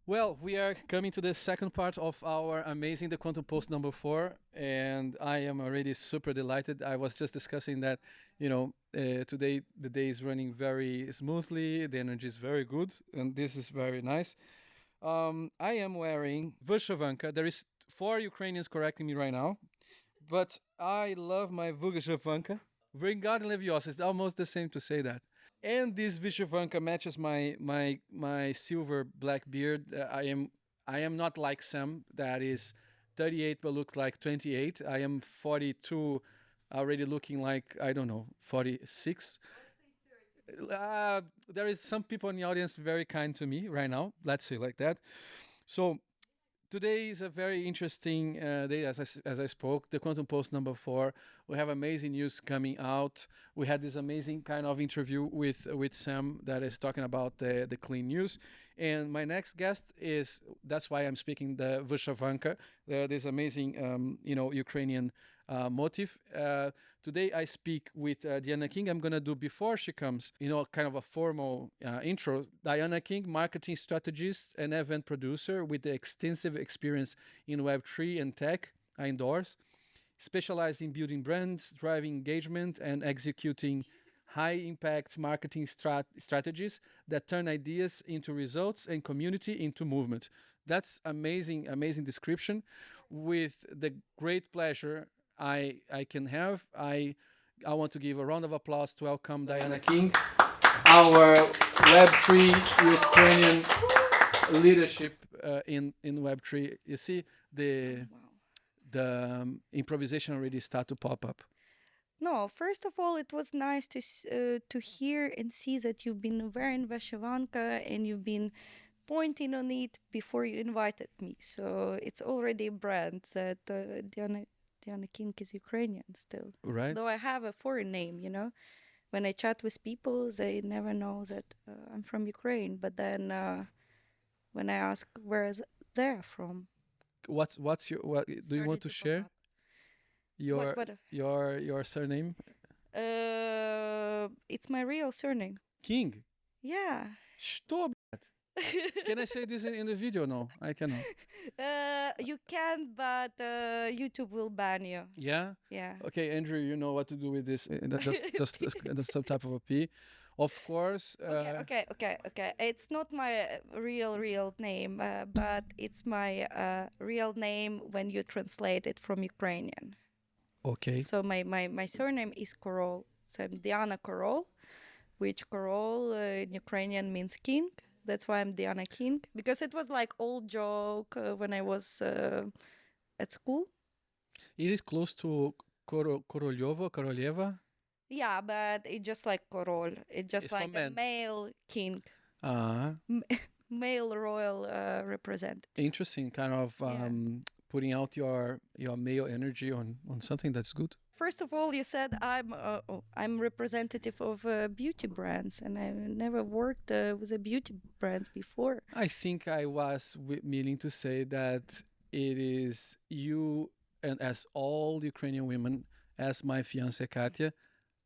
Well, we are coming to the second part of our amazing The Quantum Post number 4, and I am already super delighted. I was just discussing that, today the day is running very smoothly, the energy is very good, and this is very nice. I am wearing Vyshyvanka. There is 4 Ukrainians correcting me right now, but I love my Vyshyvanka. Regarding Leviosa, it's almost the same to say that. And this Vyshyvanka matches my silver black beard. I am not like Sam that is 38 but looks like 28. I am 42, already looking like I don't know 46. There is some people in the audience very kind to me right now. Let's say like that. So today is a very interesting day as I spoke. The Quantum Post number 4. We have amazing news coming out. We had this amazing kind of interview with Sam that is talking about the clean news. And my next guest is, that's why I'm speaking, the Vyshyvanka, this amazing, Ukrainian motif. Today I speak with Diana King. I'm going to do, before she comes, kind of a formal intro. Diana King, marketing strategist and event producer with the extensive experience in Web3 and tech, I endorse. Specialized in building brands, driving engagement, and executing high impact marketing strategies that turn ideas into results and community into movement. That's amazing, amazing description. With the great pleasure I can have, I want to give a round of applause to welcome Diana King, our Web3 Ukrainian leadership in Web3. You see, the improvisation already start to pop up. No, first of all, it was nice to hear and see that you've been wearing Vyshyvanka and you've been pointing on it before you invited me. So it's already a brand that Diana King is Ukrainian still. Right? Though I have a foreign name. When I chat with people, they never know that I'm from Ukraine. But then when I ask where they're from, What's your what do you want started to to pop share up. your What? your surname? It's my real surname. King. Yeah. Что, блядь? Can I say this in the video? No, I cannot. You can, but YouTube will ban you. Yeah. Yeah. Okay, Andrew, you know what to do with this. Just some type of a P. Of course. Okay. It's not my real name, but it's my real name when you translate it from Ukrainian. Okay. So my surname is Korol. So I'm Diana Korol, which Korol in Ukrainian means king. That's why I'm Diana King, because it was like old joke when I was at school. It is close to Koroleva. Yeah, but it's just like Korol. It's just It's for like a men. male king, Uh-huh. male royal representative. Interesting. Kind of putting out your male energy on something that's good. First of all, you said I'm representative of beauty brands, and I never worked with a beauty brands before. I think I was meaning to say that it is you, and as all Ukrainian women, as my fiancée Katya,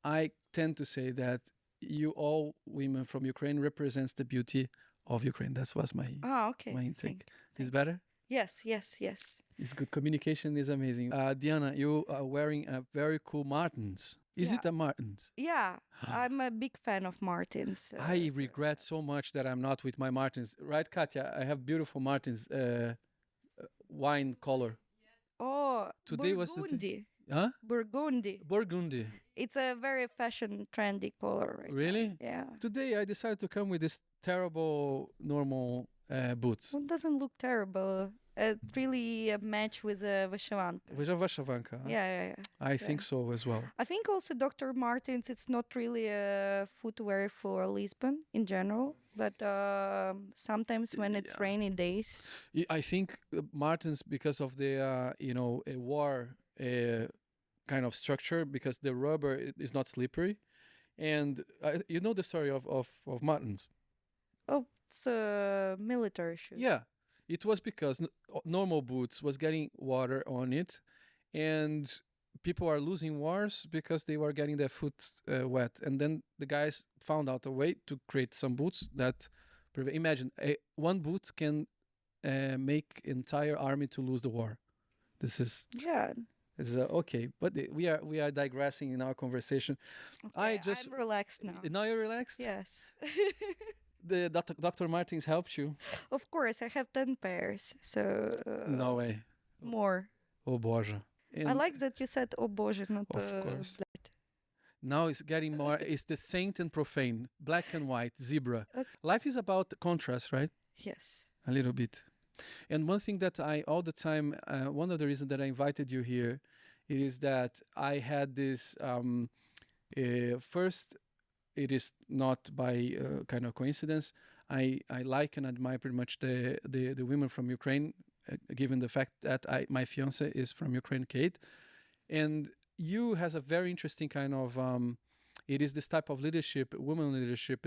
I tend to say that you all women from Ukraine represents the beauty of Ukraine. That was my Okay. my intake. Thank Is better? Yes. It's good. Communication is amazing. Diana, you are wearing a very cool Martens. Is it a Martens? Yeah, I'm a big fan of Martins. I regret so much that I'm not with my Martens. Right, Katya? I have beautiful Martins, wine color. Oh, Today was the day. Burgundy. Huh? Burgundy. Burgundy. It's a very fashion trendy color right now. Really? Yeah. Today I decided to come with this terrible normal boots. Well, it doesn't look terrible. It really a match with Vyshyvanka. With a Vyshyvanka. Huh? Yeah. I think so as well. I think also Dr. Martens, it's not really a footwear for Lisbon in general, but sometimes when it's rainy days. I think Martens, because of the a war kind of structure, because the rubber is not slippery, and you know the story of Martens. Oh, it's military shoes. Yeah, it was because normal boots was getting water on it, and people are losing wars because they were getting their foot wet. And then the guys found out a way to create some boots that imagine one boot can make entire army to lose the war. This is Yeah. okay, but we are digressing in our conversation. Okay, I'm relaxed now. Now you're relaxed. Yes. The Dr. Martins helped you. Of course, I have 10 pairs, so No way. more. Oh Boże. I like that you said "oh Boże," not Of course. "блядь." Now it's getting more. It's the saint and profane, black and white, zebra. Okay. Life is about contrast, right? Yes. A little bit. And one thing that I all the time, one of the reasons that I invited you here, it is that I had this. First, it is not by kind of coincidence. I like and admire pretty much the women from Ukraine, given the fact that my fiance is from Ukraine, Kate, and you has a very interesting kind of. It is this type of leadership, women leadership,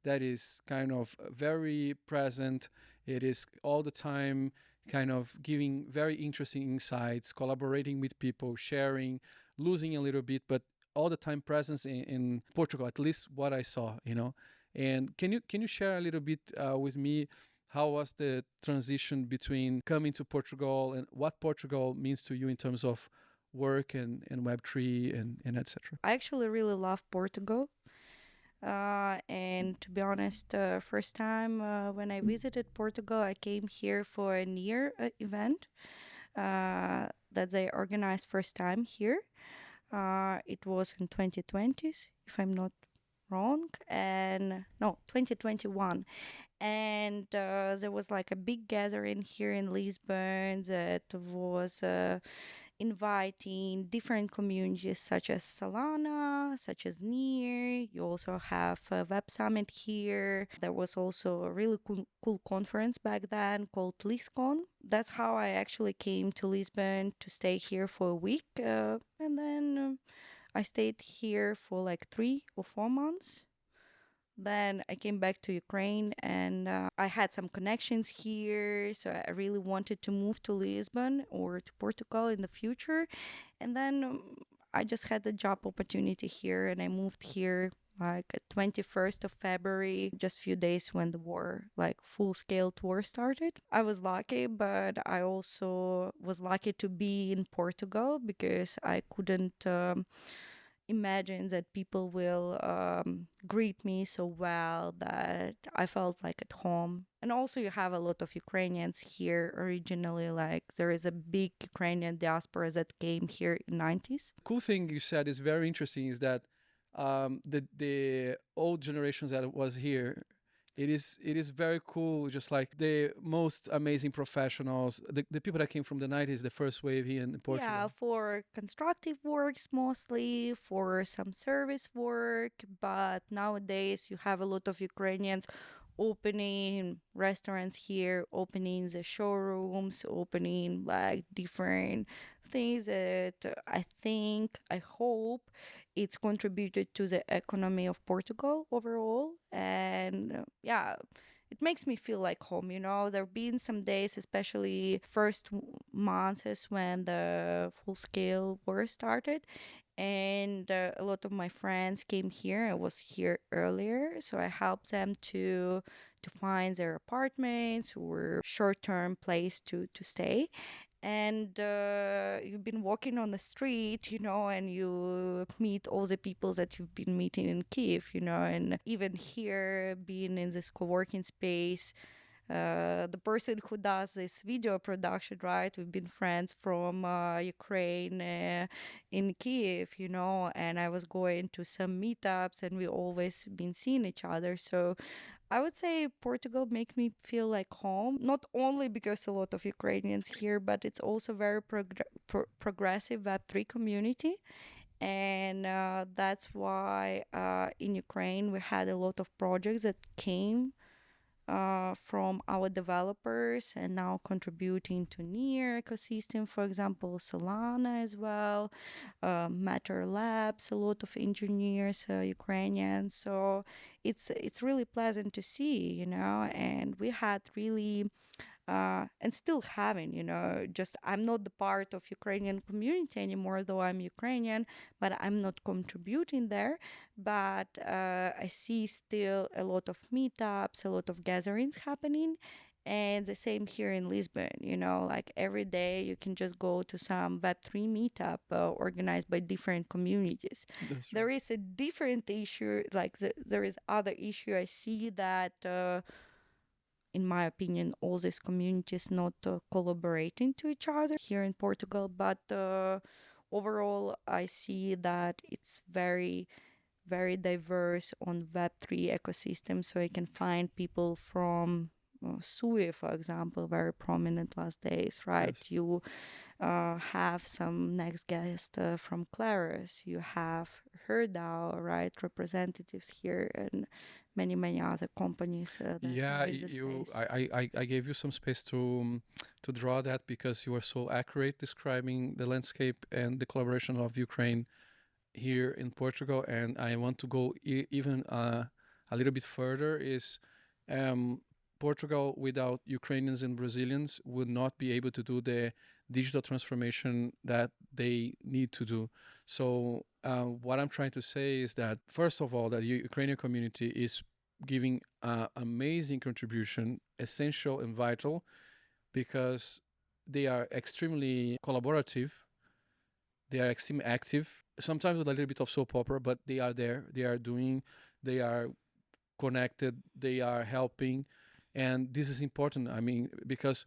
that is kind of very present. It is all the time kind of giving very interesting insights, collaborating with people, sharing, losing a little bit, but all the time presence in Portugal, at least what I saw, And can you share a little bit with me how was the transition between coming to Portugal and what Portugal means to you in terms of work and Web3 and etc.? I actually really love Portugal. And to be honest, first time when I visited Portugal, I came here for a near event that they organized first time here. It was in 2020s, if I'm not wrong, and no, 2021. And there was like a big gathering here in Lisbon that was inviting different communities such as Solana, such as Near. You also have a Web Summit here. There was also a really cool conference back then called LisCon. That's how I actually came to Lisbon to stay here for a week. And then I stayed here for like 3 or 4 months. Then I came back to Ukraine and I had some connections here. So I really wanted to move to Lisbon or to Portugal in the future. And then I just had a job opportunity here and I moved here like 21st of February, just a few days when the war, like full-scale war started. I was lucky, but I also was lucky to be in Portugal because I couldn't imagine that people will greet me so well that I felt like at home. And also you have a lot of Ukrainians here originally, like there is a big Ukrainian diaspora that came here in 90s. Cool thing you said is very interesting is that the old generations that was here, it is very cool, just like the most amazing professionals, the people that came from the 90s, the first wave here in Portugal. Yeah, for constructive works mostly, for some service work, but nowadays you have a lot of Ukrainians opening restaurants here, opening the showrooms, opening like different things that I hope it's contributed to the economy of Portugal overall. And yeah, it makes me feel like home. There have been some days, especially first months when the full-scale war started, and a lot of my friends came here. I was here earlier, so I helped them to find their apartments or short-term place to stay. And you've been walking on the street, and you meet all the people that you've been meeting in Kiev, and even here, being in this co-working space, the person who does this video production, right? We've been friends from Ukraine in Kiev, and I was going to some meetups and we always been seeing each other. So I would say Portugal make me feel like home, not only because a lot of Ukrainians here, but it's also very progressive Web3 community. And that's why in Ukraine we had a lot of projects that came from our developers and now contributing to Near ecosystem, for example, Solana as well, Matter Labs, a lot of engineers, Ukrainians. So it's really pleasant to see, and we had really and still having, just I'm not the part of Ukrainian community anymore, though I'm Ukrainian, but I'm not contributing there. But I see still a lot of meetups, a lot of gatherings happening. And the same here in Lisbon, like every day you can just go to some Web3 meetup organized by different communities. That's There right. is a different issue, like there is other issue. I see that, in my opinion, all these communities not collaborating to each other here in Portugal, but overall, I see that it's very very diverse on Web3 ecosystem. So you can find people from Sui, for example, very prominent last days, right? Yes. You have some next guest from Claris. You have Herdao, right? Representatives here and many, many other companies that Yeah, are in the space. I gave you some space to draw that because you were so accurate describing the landscape and the collaboration of Ukraine here in Portugal, and I want to go even a little bit further. Is um, Portugal without Ukrainians and Brazilians would not be able to do the digital transformation that they need to do. So what I'm trying to say is that first of all, that the Ukrainian community is giving an amazing contribution, essential and vital, because they are extremely collaborative, they are extremely active, sometimes with a little bit of soap opera, but they are there, they are doing, they are connected, they are helping. And this is important. I mean, because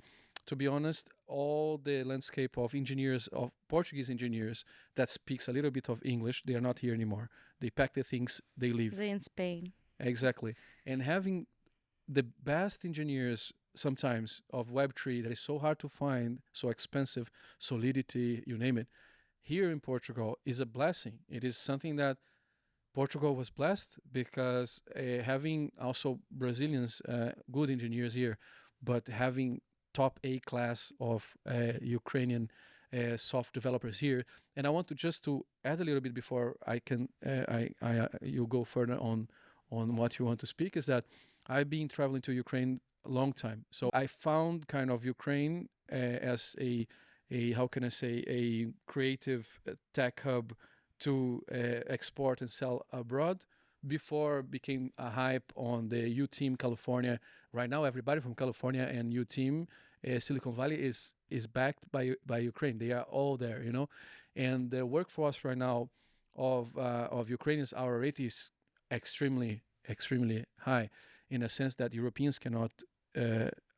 to be honest, all the landscape of engineers, of Portuguese engineers that speaks a little bit of English, they are not here anymore. They pack the things, they leave. They're in Spain. Exactly. And having the best engineers sometimes of Web3 that is so hard to find, so expensive, Solidity, you name it, here in Portugal is a blessing. It is something that Portugal was blessed because having also Brazilians, good engineers here, but having top A class of Ukrainian soft developers here. And I want to just to add a little bit before I can you go further on what you want to speak, is that I've been traveling to Ukraine a long time, so I found kind of Ukraine as a how can I say, a creative tech hub to export and sell abroad before it became a hype on the U Team California. Right now, everybody from California and U Team Silicon Valley is backed by Ukraine. They are all there, you know, and the workforce right now of Ukrainians, our rate is extremely high, in a sense that Europeans cannot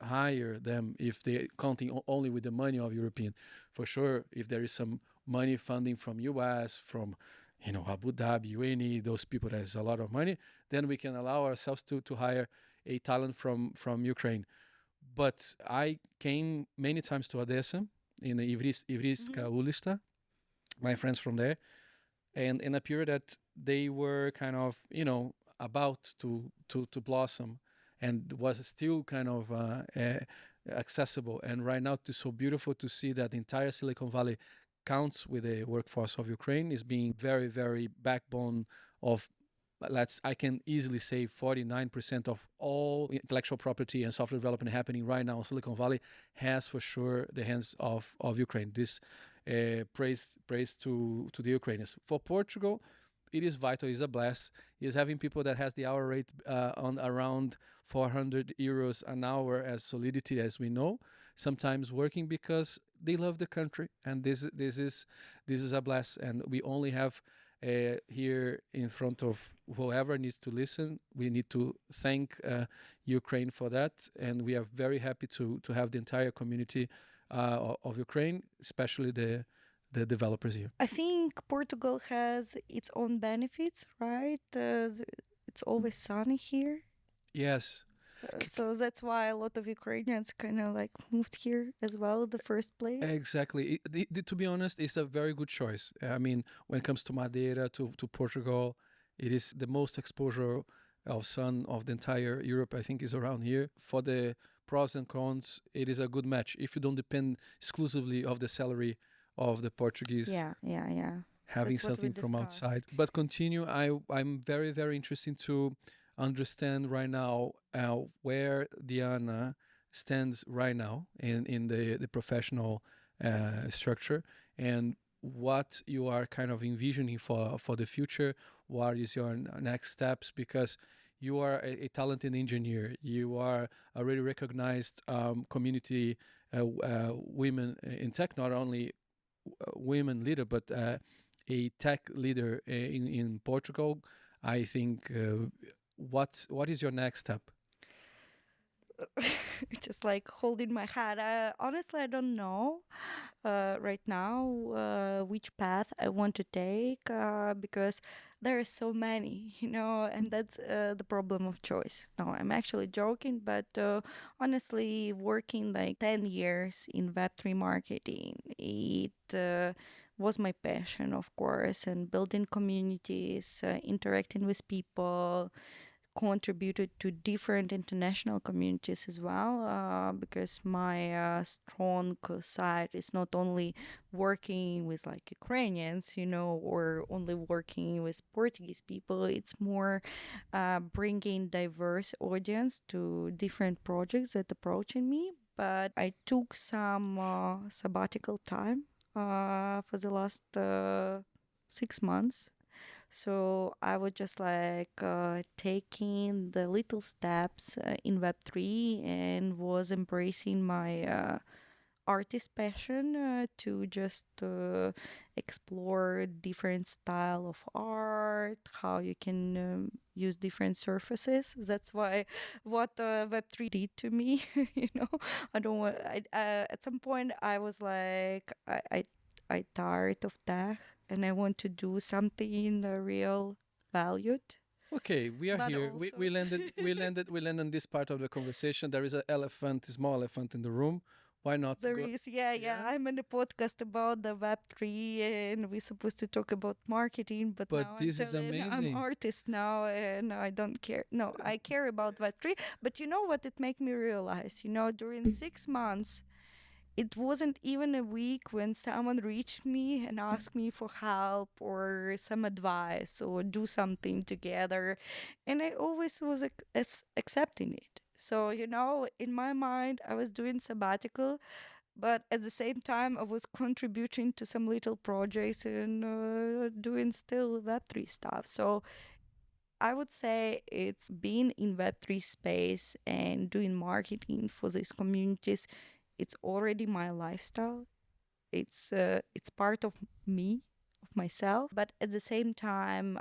hire them if they counting only with the money of European. For sure, if there is some money funding from US, from Abu Dhabi, UAE, those people that has a lot of money, then we can allow ourselves to hire a talent from Ukraine. But I came many times to Odessa in the Ivriska Ulista, my friends from there, and in a period that they were kind of about to blossom and was still kind of accessible. And right now it's so beautiful to see that the entire Silicon Valley counts with the workforce of Ukraine, is being very, very backbone of, I can easily say 49% of all intellectual property and software development happening right now in Silicon Valley has for sure the hands of Ukraine. This praise to the Ukrainians. For Portugal, it is vital, is a bless, is having people that has the hour rate on around 400 euros an hour as Solidity, as we know, sometimes working because they love the country, and this is a bless. And we only have here in front of whoever needs to listen, we need to thank Ukraine for that, and we are very happy to have the entire community of Ukraine, especially the developers here. I think Portugal has its own benefits, right? It's always sunny here. Yes. So that's why a lot of Ukrainians kind of like moved here as well in the first place. Exactly. To be honest, it's a very good choice. I mean, when it comes to Madeira, to Portugal, it is the most exposure of sun of the entire Europe, I think, is around here. For the pros and cons, it is a good match if you don't depend exclusively of the salary of the Portuguese. Yeah. Having That's what we something from discussed. outside. But continue. I'm very, very interested to understand right now where Diana stands right now in the professional structure, and what you are kind of envisioning for the future. What is your next steps? Because you are a talented engineer, you are a really recognized community women in tech, not only women leader, but a tech leader in Portugal. I think what is your next step? Just like holding my head. Honestly, I don't know right now which path I want to take because there are so many, and that's the problem of choice. No, I'm actually joking, but honestly, working like 10 years in Web3 marketing, it was my passion, of course, and building communities, interacting with people, contributed to different international communities as well, because my strong side is not only working with like Ukrainians, or only working with Portuguese people. It's more bringing diverse audience to different projects that approaching me. But I took some sabbatical time for the last 6 months, so I was just like taking the little steps in Web3 and was embracing my artist passion to just explore different style of art, how you can use different surfaces. That's why what Web3 did to me. I don't want. At some point, I was like, I tired of tech and I want to do something real valued. Okay, we are But here. also, We landed this part of the conversation. There is an elephant, a small elephant in the room. Why not there go? is, yeah. Yeah. I'm in a podcast about the Web3 and we're supposed to talk about marketing, but But now I'm this is telling I'm amazing. artist now and I don't care. No, I care about Web3, but you know what it made me realize? During 6 months, it wasn't even a week when someone reached me and asked me for help or some advice or do something together. And I always was accepting it. So, in my mind, I was doing sabbatical, but at the same time, I was contributing to some little projects and doing still Web3 stuff. So I would say it's being in Web3 space and doing marketing for these communities. It's already my lifestyle. It's part of me, of myself. But at the same time,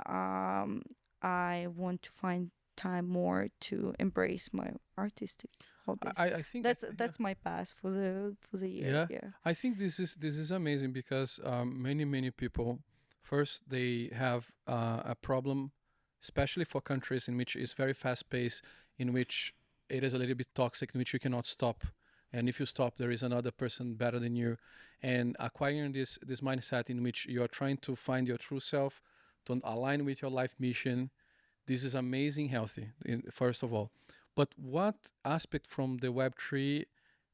I want to find time more to embrace my artistic hobbies. I think That's my path for the year. yeah. Yeah. I think this is amazing because many people first they have a problem, especially for countries in which it's very fast paced, in which it is a little bit toxic, in which you cannot stop, and if you stop, there is another person better than you, and acquiring this mindset in which you are trying to find your true self, to align with your life mission. This is amazing, healthy, first of all. But what aspect from the Web3,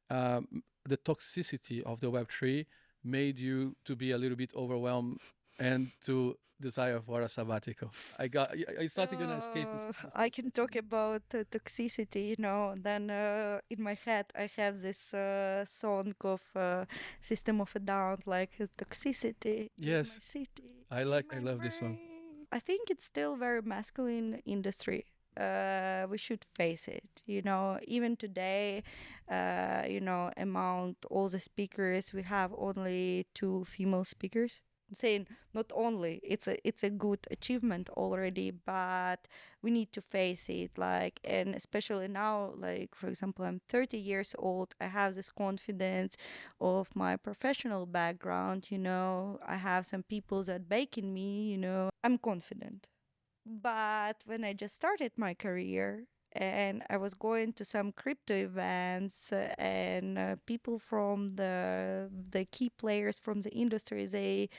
the toxicity of the Web3, made you to be a little bit overwhelmed and to desire for a sabbatical? I thought you're gonna escape this. I can talk about toxicity, Then in my head, I have this song of System of a Down, like toxicity in my Yes, city, I love this song. I think it's still very masculine industry. We should face it. Even today, among all the speakers, we have only 2 female speakers. I'm saying not only it's a good achievement already, but we need to face it. Like, and especially now, like for example, I'm 30 years old. I have this confidence of my professional background. I have some people that backing me. I'm confident. But when I just started my career and I was going to some crypto events and people from the key players from the industry, they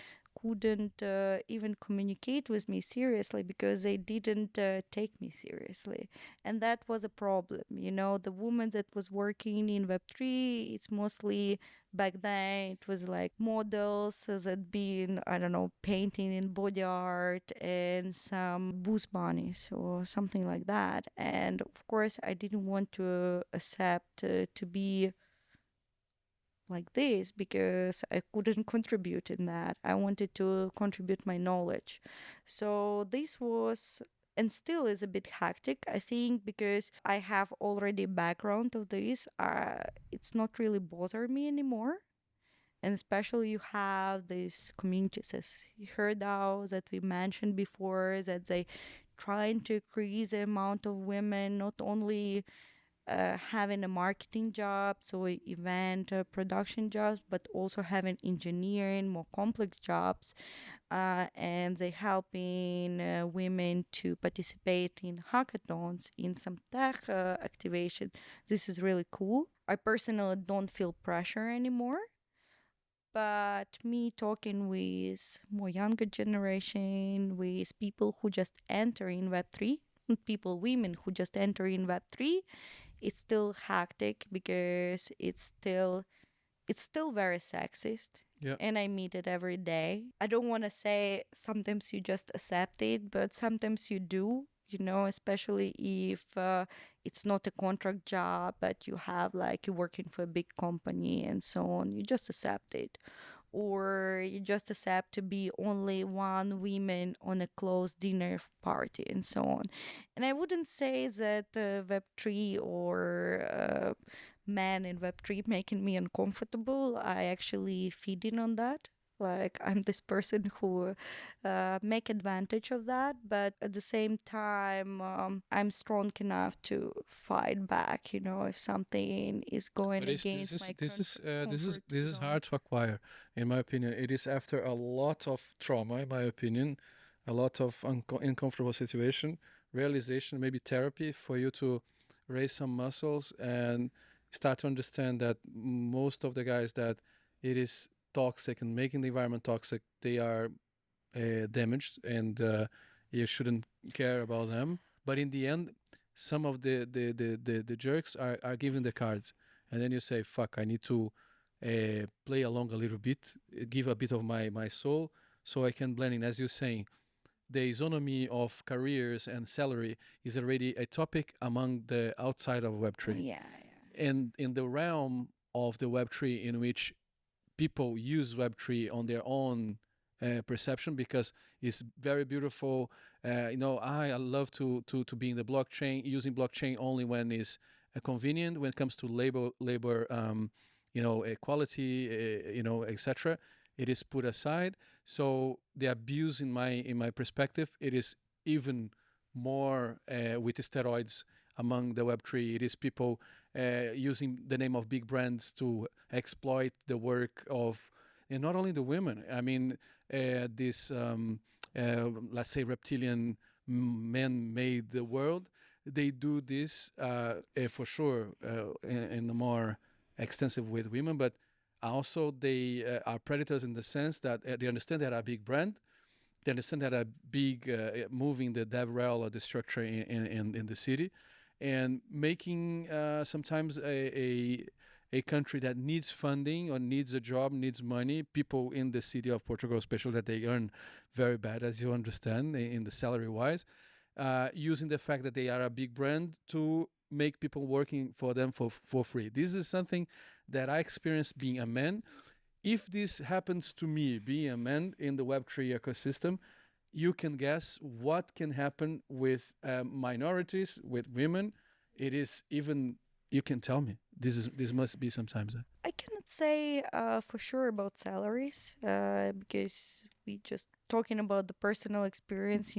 couldn't even communicate with me seriously because they didn't take me seriously, and that was a problem. The woman that was working in Web3, it's mostly back then it was like models that been, I don't know, painting in body art and some boost bunnies or something like that. And of course I didn't want to accept to be like this because I couldn't contribute in that. I wanted to contribute my knowledge. So this was and still is a bit hectic, I think, because I have already background of this. It's not really bother me anymore. And especially you have these communities as HerdDAO that we mentioned before, that they trying to increase the amount of women not only having a marketing job, so event production jobs, but also having engineering, more complex jobs. And they helping women to participate in hackathons, in some tech activation. This is really cool. I personally don't feel pressure anymore, but me talking with more younger generation, with people who just enter in Web3, women who just enter in Web3, it's still hectic because it's still very sexist. Yeah. And I meet it every day. I don't want to say sometimes you just accept it, but sometimes you do, especially if it's not a contract job, but you have like you're working for a big company and so on. You just accept it. Or you just accept to be only one woman on a closed dinner party and so on. And I wouldn't say that Web3 or men in Web3 making me uncomfortable. I actually feed in on that. Like I'm this person who make advantage of that, but at the same time, I'm strong enough to fight back. If something is going But it's, against my comfort this is zone. hard to acquire, in my opinion. It is after a lot of trauma, in my opinion, a lot of uncomfortable situation, realization, maybe therapy for you to raise some muscles and start to understand that most of the guys that it is toxic and making the environment toxic, they are damaged, and you shouldn't care about them. But in the end, some of the jerks are given the cards, and then you say, "Fuck, I need to play along a little bit, give a bit of my soul, so I can blend in." As you're saying, the isonomy of careers and salary is already a topic among the outside of Web3, Yeah, and in the realm of the Web3, in which people use Web3 on their own perception because it's very beautiful. I love to be in the blockchain, using blockchain only when it's convenient. When it comes to labor, equality, etc., it is put aside. So the abuse, in my perspective, it is even more with steroids among the Web3. It is people using the name of big brands to exploit the work of, and not only the women. I mean, this let's say reptilian men made the world. They do this for sure in a more extensive way with women, but also they are predators in the sense that they understand that a big brand. They understand that a big moving the DevRel or the structure in the city, and making sometimes a country that needs funding or needs a job, needs money, people in the city of Portugal, especially, that they earn very bad, as you understand, in the salary wise, using the fact that they are a big brand to make people working for them for free. This is something that I experienced being a man. If this happens to me, being a man in the Web3 ecosystem, you can guess what can happen with minorities, with women. It is even, you can tell me. This must be sometimes. I cannot say for sure about salaries because we just talking about the personal experience,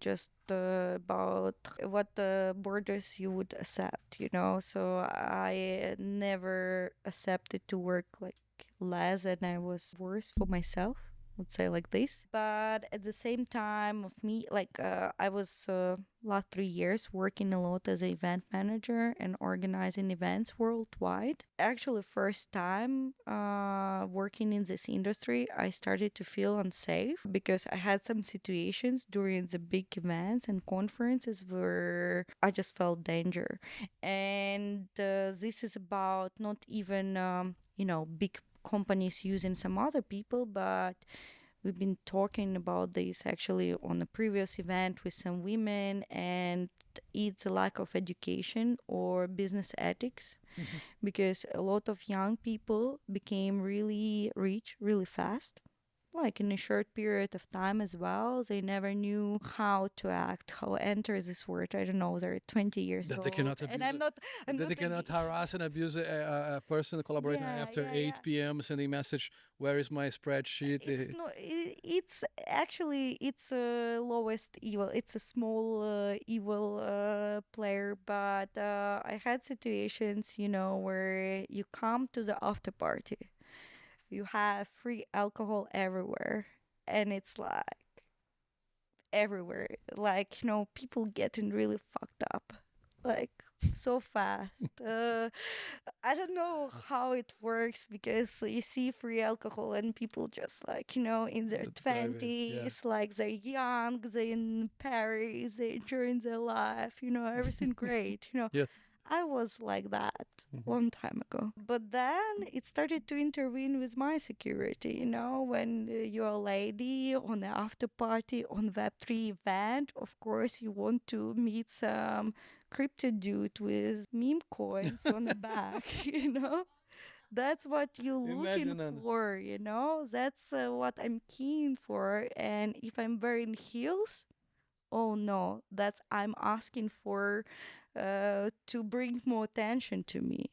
just about what the borders you would accept. So I never accepted to work like less and I was worse for myself. Would say like this, but at the same time of me, like I was last 3 years working a lot as an event manager and organizing events worldwide. Actually, first time working in this industry, I started to feel unsafe because I had some situations during the big events and conferences where I just felt danger. And this is about not even big companies using some other people, but we've been talking about this actually on a previous event with some women, and it's a lack of education or business ethics because a lot of young people became really rich really fast. like in a short period of time as well. They never knew how to act, how enter this word. I don't know, they're 20 years That old. they cannot And abuse I'm it. not, I'm That not they cannot ag- harass and abuse a person, a collaborator yeah, after yeah, 8 yeah. p.m. sending message, where is my spreadsheet? It's no, it's actually it's a lowest evil. It's a small evil player, but I had situations, where you come to the after party, you have free alcohol everywhere, and it's like everywhere. Like, people getting really fucked up. Like, so fast. I don't know how it works because you see free alcohol and people just like, in their Private, yeah. 20s, like they're young, they're in Paris, they're enjoying their life, everything great, Yes. I was like that Mhm. long time ago. But then it started to intervene with my security, when you're a lady on the after party on Web3 event, of course you want to meet some crypto dude with meme coins on the back, That's what you're looking Imagine, Anna. for, That's what I'm keen for. And if I'm wearing heels, oh no, that's I'm asking for to bring more attention to me.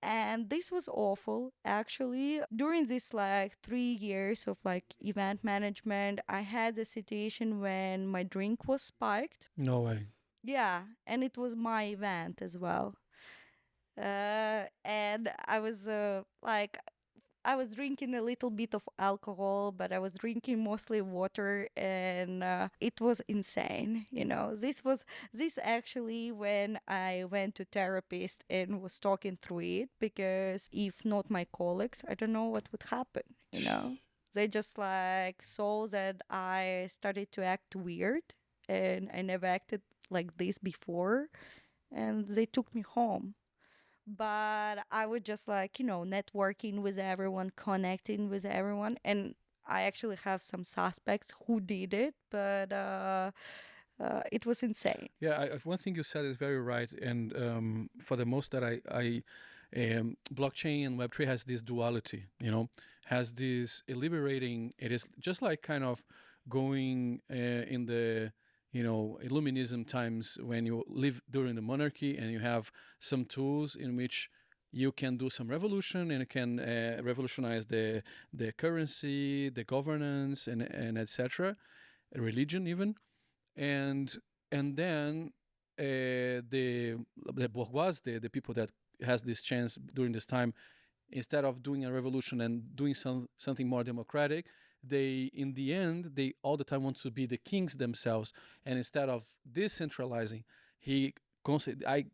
And this was awful actually. During this like 3 years of like event management, I had a situation when my drink was spiked. No way. Yeah, and it was my event as well. And I was drinking a little bit of alcohol, but I was drinking mostly water, and it was insane. This actually when I went to therapist and was talking through it, because if not my colleagues, I don't know what would happen. They just like saw that I started to act weird, and I never acted like this before, and they took me home. But I was just like, networking with everyone, connecting with everyone. And I actually have some suspects who did it, but it was insane. Yeah, one thing you said is very right, and for the most that blockchain and Web3 has this duality, has this liberating. It is just like kind of going in the Illuminism times when you live during the monarchy and you have some tools in which you can do some revolution and it can revolutionize the currency, the governance, and etc. Religion even, and then the bourgeois, the people that has this chance during this time, instead of doing a revolution and doing something more democratic, they in the end they all the time want to be the kings themselves, and instead of decentralizing, he I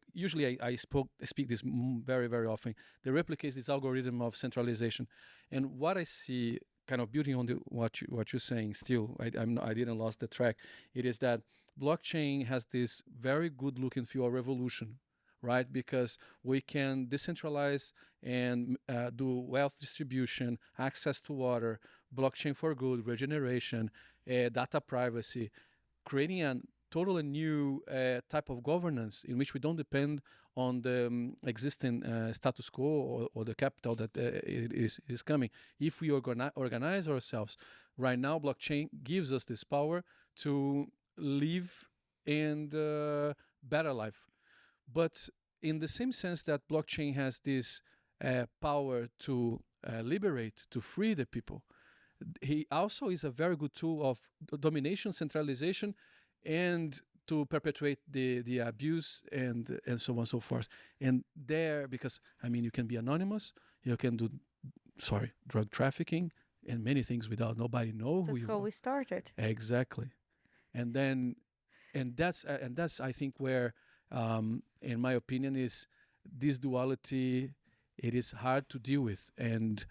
speak this very very often. They replicate this algorithm of centralization, and what I see, kind of building on what you're saying, still I didn't lost the track. It is that blockchain has this very good look and feel of revolution, right? Because we can decentralize and do wealth distribution, access to water, blockchain for good, regeneration, data privacy, creating a totally new type of governance in which we don't depend on the existing status quo or the capital that is coming. If we organize ourselves, right now, blockchain gives us this power to live and better life. But in the same sense that blockchain has this power to liberate, to free the people, he also is a very good tool of domination, centralization, and to perpetuate the abuse and so on and so forth. And there, because you can be anonymous, you can do drug trafficking and many things without nobody know who That's you how are. we started. Exactly. And then that's I think where in my opinion is this duality. It is hard to deal with. And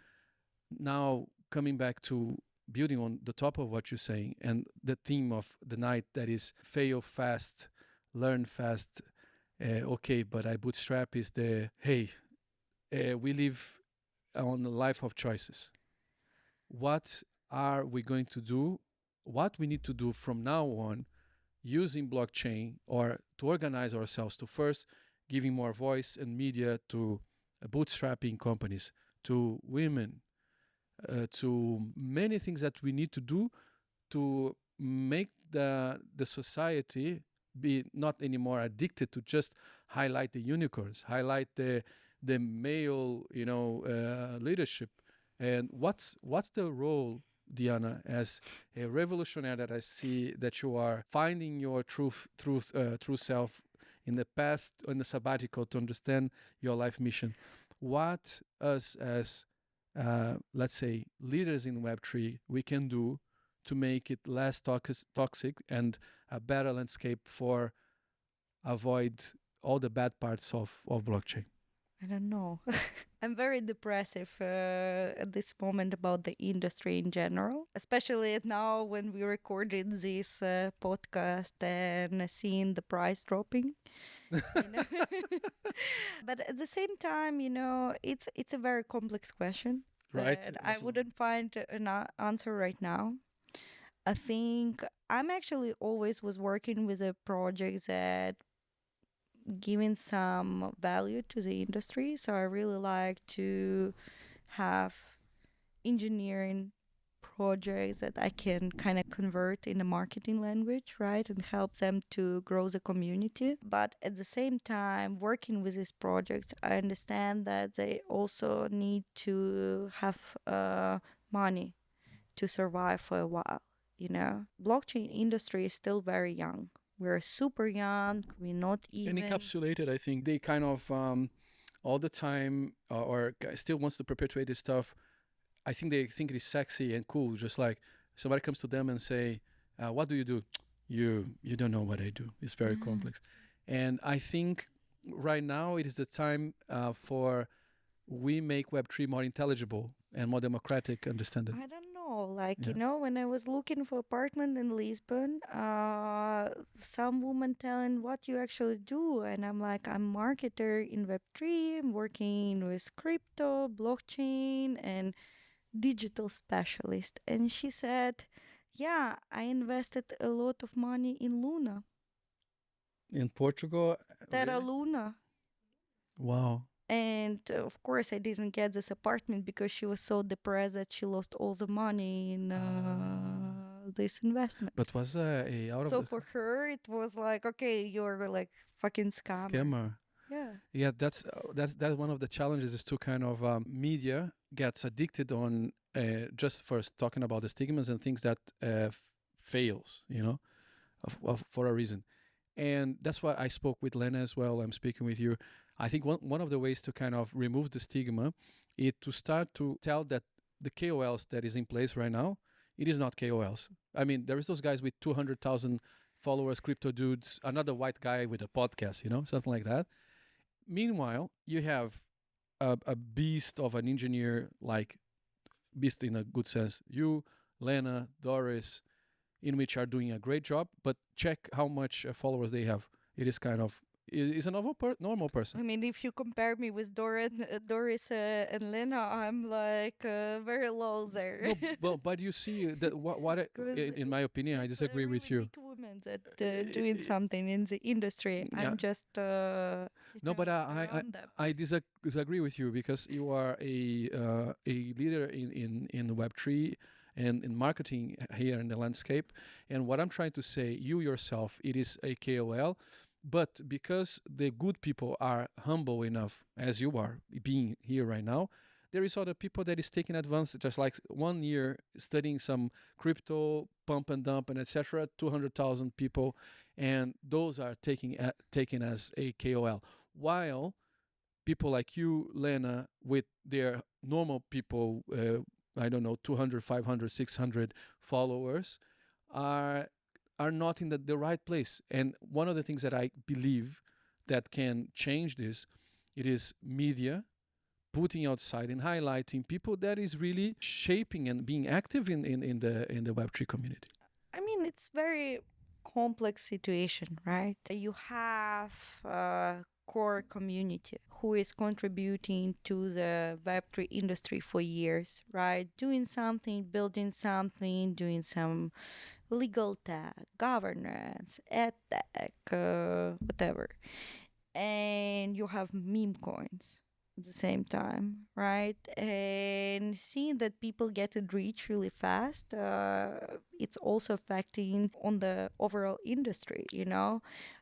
now coming back to building on the top of what you're saying and the theme of the night, that is fail fast, learn fast. Okay, but I bootstrap is we live on a life of choices. What are we going to do? What we need to do from now on using blockchain, or to organize ourselves, to first giving more voice and media to bootstrapping companies, to women, to many things that we need to do to make the society be not anymore addicted to just highlight the unicorns, highlight the male, leadership. And what's the role, Diana, as a revolutionary that I see that you are finding your true self in the past, in the sabbatical, to understand your life mission? What us as let's say leaders in Web3 we can do to make it less toxic and a better landscape for avoid all the bad parts of blockchain? I don't know. I'm very depressive at this moment about the industry in general, especially now when we recorded this podcast and seeing the price dropping. You know? But at the same time, it's a very complex question. Right. That I wouldn't find an answer right now. I think I'm actually always was working with a project that giving some value to the industry. So I really like to have engineering projects that I can kind of convert in a marketing language, right? And help them to grow the community. But at the same time, working with these projects, I understand that they also need to have money to survive for a while. Blockchain industry is still very young. We're super young. We're not even and encapsulated. I think they kind of all the time or still wants to perpetuate this stuff. I think they think it is sexy and cool. Just like somebody comes to them and say, "What do?" You don't know what I do. It's very complex, and I think right now it is the time for we make Web3 more intelligible and more democratic. Understand it? I don't know. When I was looking for apartment in Lisbon, some woman telling what you actually do, and I'm like, I'm marketer in Web3. I'm working with crypto, blockchain, and digital specialist. And she said, yeah, I invested a lot of money in Luna. In Portugal, Terra really? Luna. Wow. And of course, I didn't get this apartment because she was so depressed that she lost all the money in this investment. But was a out So of for her, it was like, okay, you're like fucking scammer. Yeah, Yeah. that's one of the challenges is to kind of media gets addicted on just first talking about the stigmas and things that fails, for a reason. And that's why I spoke with Lena as well. I'm speaking with you. I think one of the ways to kind of remove the stigma is to start to tell that the KOLs that is in place right now, it is not KOLs. I mean, there is those guys with 200,000 followers, crypto dudes, another white guy with a podcast, something like that. Meanwhile, you have a beast of an engineer, like beast in a good sense. You, Lena, Doris, in which are doing a great job, but check how much followers they have. It is kind of is a normal person. I mean, if you compare me with Doris and Lena, I'm like very low there. No, but you see that in my opinion, I disagree with you. Big women that doing something in the industry. Yeah. I'm just No, but I disagree with you because you are a leader in Web3 and in marketing here in the landscape. And what I'm trying to say, you yourself, it is a KOL, but because the good people are humble enough, as you are being here right now, there is other people that is taking advantage, just like 1 year studying some crypto, pump and dump and etc. 200,000 people, and those are taken as a KOL. While people like you, Lena, with their normal people, I don't know, 200, 500, 600 followers, are not in the right place. And one of the things that I believe that can change this, it is media putting outside and highlighting people that is really shaping and being active in the Web3 community. I mean, it's very complex situation, right? You have a core community who is contributing to the Web3 industry for years, right? Doing something, building something, doing some legal tech, governance, ed tech, whatever. And you have meme coins. at the same time, right? And seeing that people get it reach really fast, it's also affecting on the overall industry, you know.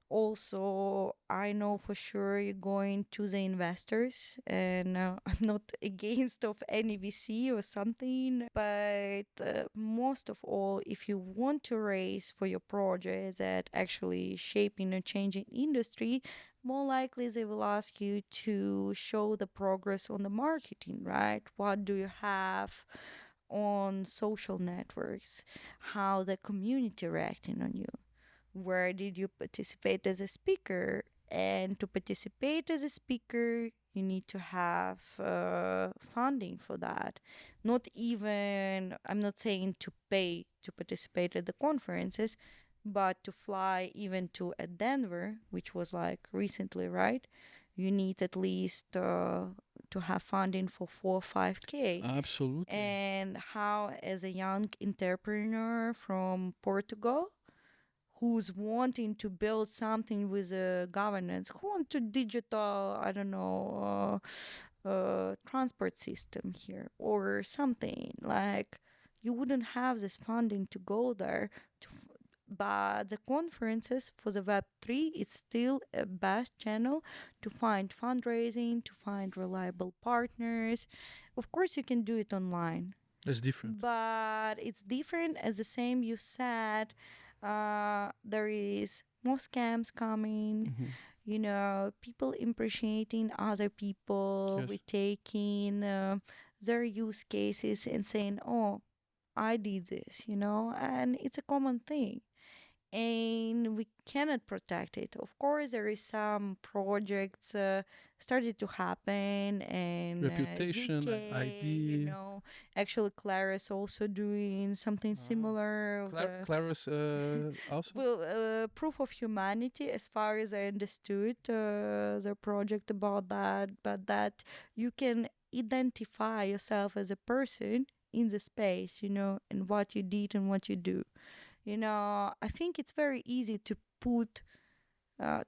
Also, I know for sure you're going to the investors, and I'm not against of any VC or something, but most of all, if you want to raise for your project that actually shaping a changing industry, more likely they will ask you to show the progress on the marketing, right? What do you have on social networks? How the community reacting on you? Where did you participate as a speaker? And to participate as a speaker, you need to have funding for that. Not even, I'm not saying to pay to participate at the conferences, but to fly even to Denver, which was like recently, right? You need at least to have funding for 4 or 5K. Absolutely. And how, as a young entrepreneur from Portugal, who's wanting to build something with a governance, who want to digital, I don't know, transport system here or something like, you wouldn't have this funding to go there to but the conferences for the Web3 is still a best channel to find fundraising, to find reliable partners. Of course, you can do it online, It's different. but it's different. As the same you said, there is more scams coming. Mm-hmm. You know, people impersonating other people, Yes. retaking their use cases and saying, "Oh, I did this," you know, and it's a common thing. And we cannot protect it. Of course, there is some projects started to happen, and Reputation, ZK, you ID. know, actually Clara is also doing something Ah. similar. Of the Claris also? well, proof of humanity, as far as I understood, the project about that, but that you can identify yourself as a person in the space, you know, and what you did and what you do. You know, I think it's very easy to put,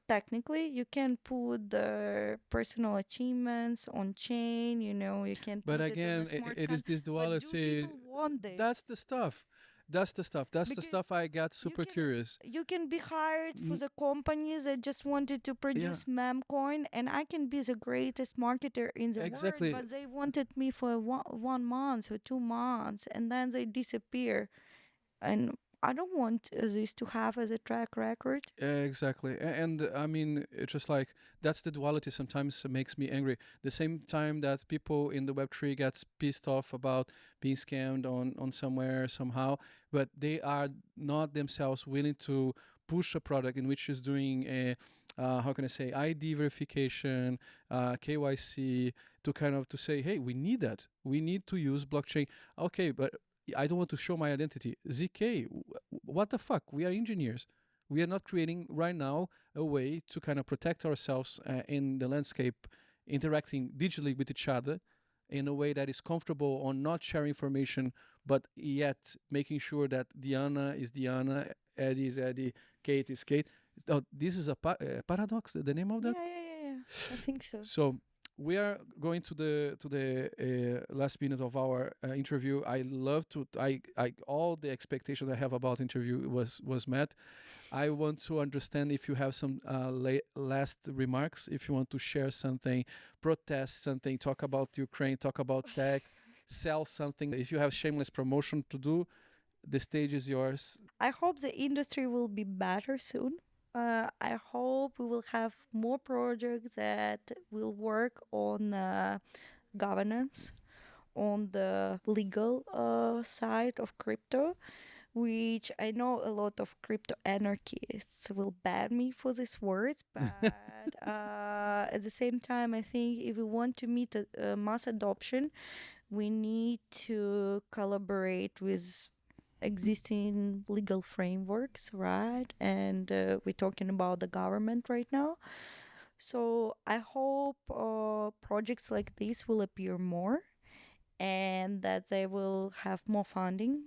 technically, you can put the personal achievements on chain, you know, you can But put it on a again, smart it is this but do duality. people want this? That's the stuff. That's the stuff. That's the Because stuff I got you super can curious. you can be hired for N- the companies that just wanted to yeah, produce memcoin, and I can be the greatest marketer in the world, exactly. but they wanted me for 1 month or 2 months, and then they disappear. And I don't want this to have as a track record. Exactly. And I mean, it's just like that's the duality sometimes makes me angry. The same time that people in the Web3 gets pissed off about being scammed on somewhere somehow, but they are not themselves willing to push a product in which is doing a how can I say ID verification, KYC to kind of to say, hey, we need that. We need to use blockchain. Okay, but I don't want to show my identity. ZK, what the fuck? We are engineers. We are not creating right now a way to kind of protect ourselves in the landscape, interacting digitally with each other in a way that is comfortable on not sharing information, but yet making sure that Diana is Diana, Eddie is Eddie, Kate is Kate. This is a paradox. The name of Yeah, that. yeah, yeah, yeah. I think so. So we are going to the last minute of our interview. I love to I all the expectations I have about interview was met. I want to understand if you have some last remarks, if you want to share something, protest something, talk about Ukraine, talk about tech, sell something. If you have shameless promotion to do, the stage is yours. I hope the industry will be better soon. I hope we will have more projects that will work on governance, on the legal side of crypto, which I know a lot of crypto anarchists will ban me for these words, but at the same time, I think if we want to meet a mass adoption, we need to collaborate with existing legal frameworks, right? And we're talking about the government right now. So I hope projects like this will appear more and that they will have more funding.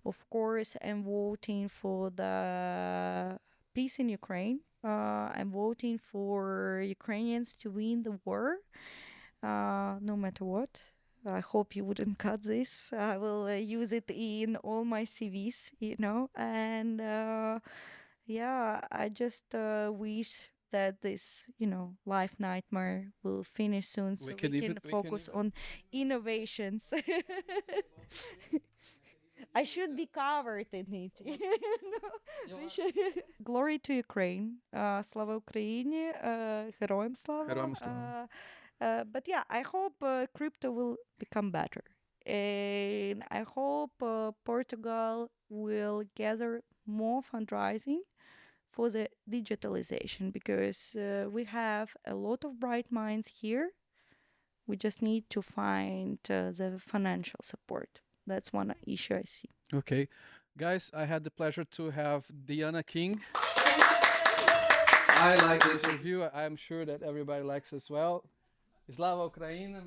Of course, I'm voting for the peace in Ukraine. I'm voting for Ukrainians to win the war. no matter what. I hope you wouldn't cut this. I will use it in all my CVs, and yeah, I just wish that this, life nightmare will finish soon so we can focus on innovations. I should be covered in it. Glory to Ukraine. Слава Україні. Героям слава. Героям слава. But yeah, I hope crypto will become better. And I hope Portugal will gather more fundraising for the digitalization, because we have a lot of bright minds here. We just need to find the financial support. That's one issue I see. Okay. Guys, I had the pleasure to have Diana King. I like this review. I'm sure that everybody likes as well. Slava Ukraina.